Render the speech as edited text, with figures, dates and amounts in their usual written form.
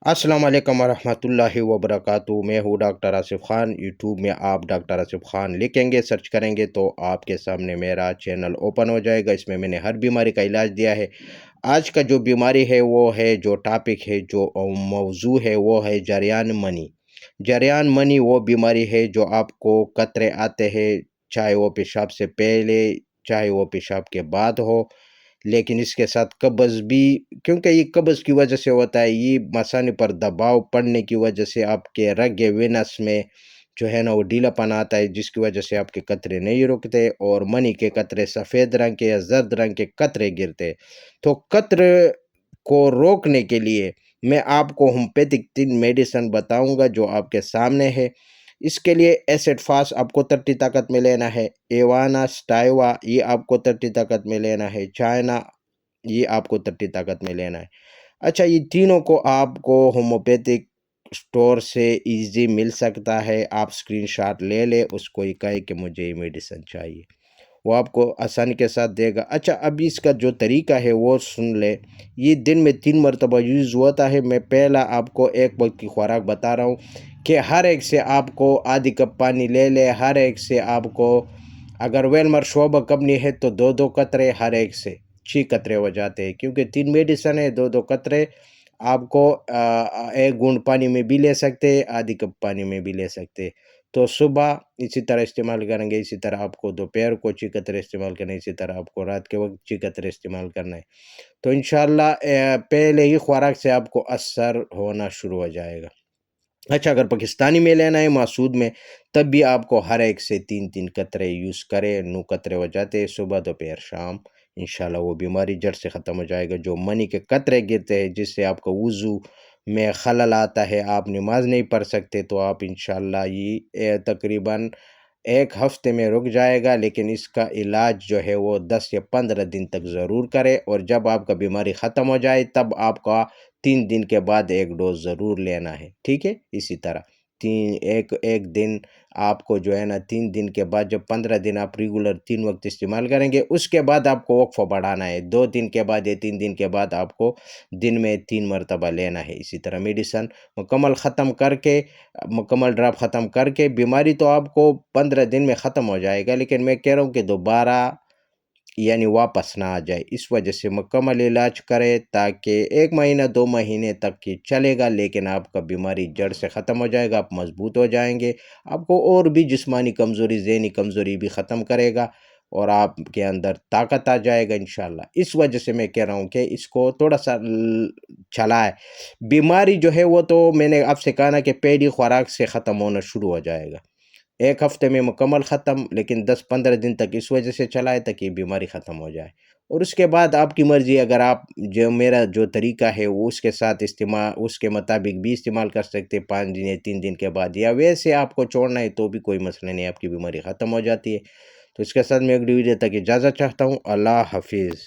अस्सलाम वालेकुम वरहमतुल्लाहि वबरकातुहू। मैं हूँ डॉक्टर आसिफ खान। यूट्यूब में आप डॉक्टर आसिफ खान लिखेंगे, सर्च करेंगे तो आपके सामने मेरा चैनल ओपन हो जाएगा। इसमें मैंने हर बीमारी का इलाज दिया है। आज का जो बीमारी है वो है, जो टॉपिक है, जो मौजू है वो है जरियान मनी। जरियान मनी वो बीमारी है जो आपको कतरे आते हैं, चाहे वो पेशाब से पहले चाहे वो पेशाब के बाद हो। लेकिन इसके साथ कब्ज़ भी, क्योंकि ये कब्ज़ की वजह से होता है। ये मसाने पर दबाव पड़ने की वजह से आपके रग वेनस में जो है ना वो ढीलापन आता है, जिसकी वजह से आपके कतरे नहीं रुकते और मनी के कतरे सफ़ेद रंग के या जर्द रंग के कतरे गिरते। तो कतरे को रोकने के लिए मैं आपको होम्योपैथिक 3 मेडिसिन बताऊंगा जो आपके सामने है। इसके लिए एसिड फास्ट आपको 30 ताकत में लेना है, एवाना स्टाइवा ये आपको 30 ताकत में लेना है, चाइना ये आपको 30 ताकत में लेना है। अच्छा, ये तीनों को आपको होम्योपैथिक स्टोर से इजी मिल सकता है। आप स्क्रीनशॉट ले ले, उसको ही कहे कि मुझे ये मेडिसिन चाहिए, वो आपको आसानी के साथ देगा। अच्छा, अभी इसका जो तरीका है वो सुन ले। ये दिन में 3 मरतबा यूज़ होता है। मैं पहला आपको एक वक्त की खुराक बता रहा हूँ कि हर एक से आपको आधी कप पानी ले ले। हर एक से आपको, अगर वेलमर शोबा कंपनी है तो 2-2 कतरे, हर एक से 6 कतरे हो जाते हैं। क्योंकि 3 मेडिसन है, 2-2 कतरे आपको 1 बूंद पानी में भी ले सकते हैं, आधी कप पानी में भी ले सकते हैं। तो सुबह इसी तरह इस्तेमाल करेंगे, इसी तरह आपको दोपहर को 6 कतरे इस्तेमाल करना है, इसी तरह आपको रात के वक्त 6 कतरे इस्तेमाल करना है। तो इंशाल्लाह पहले ही खुराक से आपको असर होना शुरू हो जाएगा। अच्छा, अगर पाकिस्तानी में लेना है मासूद में, तब भी आपको हर एक से 3-3 कतरे यूज़ करें, 9 कतरे हो जाते हैं सुबह दोपहर शाम। इंशाल्लाह वो बीमारी जड़ से ख़त्म हो जाएगा। जो मनी के कतरे गिरते हैं जिससे आपका वज़ू में खलल आता है, आप नमाज नहीं पढ़ सकते, तो आप इंशाल्लाह ये तकरीबन 1 हफ्ते में रुक जाएगा। लेकिन इसका इलाज जो है वो 10 या 15 दिन तक ज़रूर करें, और जब आपका बीमारी ख़त्म हो जाए तब आपका 3 दिन के बाद 1 डोज़ ज़रूर लेना है, ठीक है? इसी तरह 3 एक एक दिन आपको जो है ना 3 दिन के बाद, जब 15 दिन आप रेगुलर 3 वक़्त इस्तेमाल करेंगे, उसके बाद आपको वक़्फ़ा बढ़ाना है। 2 दिन के बाद या 3 दिन के बाद आपको दिन में 3 मरतबा लेना है। इसी तरह मेडिसन मुकम्मल ख़त्म करके, मुकम्मल ड्राप ख़त्म करके, बीमारी तो आपको 15 दिन में ख़त्म हो जाएगा, लेकिन मैं कह रहा हूँ कि दोबारा यानी वापस ना आ जाए। इस वजह से मुकम्मल इलाज करें ताकि 1 महीना 2 महीने तक ये चलेगा, लेकिन आपका बीमारी जड़ से ख़त्म हो जाएगा, आप मज़बूत हो जाएंगे। आपको और भी जिस्मानी कमज़ोरी, ज़हनी कमज़ोरी भी ख़त्म करेगा और आपके अंदर ताकत आ जाएगा इंशाल्लाह। इस वजह से मैं कह रहा हूँ कि इसको थोड़ा-सा चलाएँ। बीमारी जो है वो तो मैंने आपसे कहा ना कि पहली खुराक से ख़त्म होना शुरू हो जाएगा। 1 हफ्ते में मुकम्मल ख़त्म, लेकिन 10-15 दिन तक इस वजह से चलाएँ ताकि बीमारी ख़त्म हो जाए। और उसके बाद आपकी मर्ज़ी, अगर आप जो मेरा जो तरीका है वो उसके साथ उसके मुताबिक भी इस्तेमाल कर सकते हैं 5 दिन या 3 दिन के बाद, या वैसे आपको छोड़ना है तो भी कोई मसला नहीं, आपकी बीमारी ख़त्म हो जाती है। तो इसके साथ मैं अगली वीडियो तक इजाज़त चाहता हूँ। अल्लाह हाफ़िज़।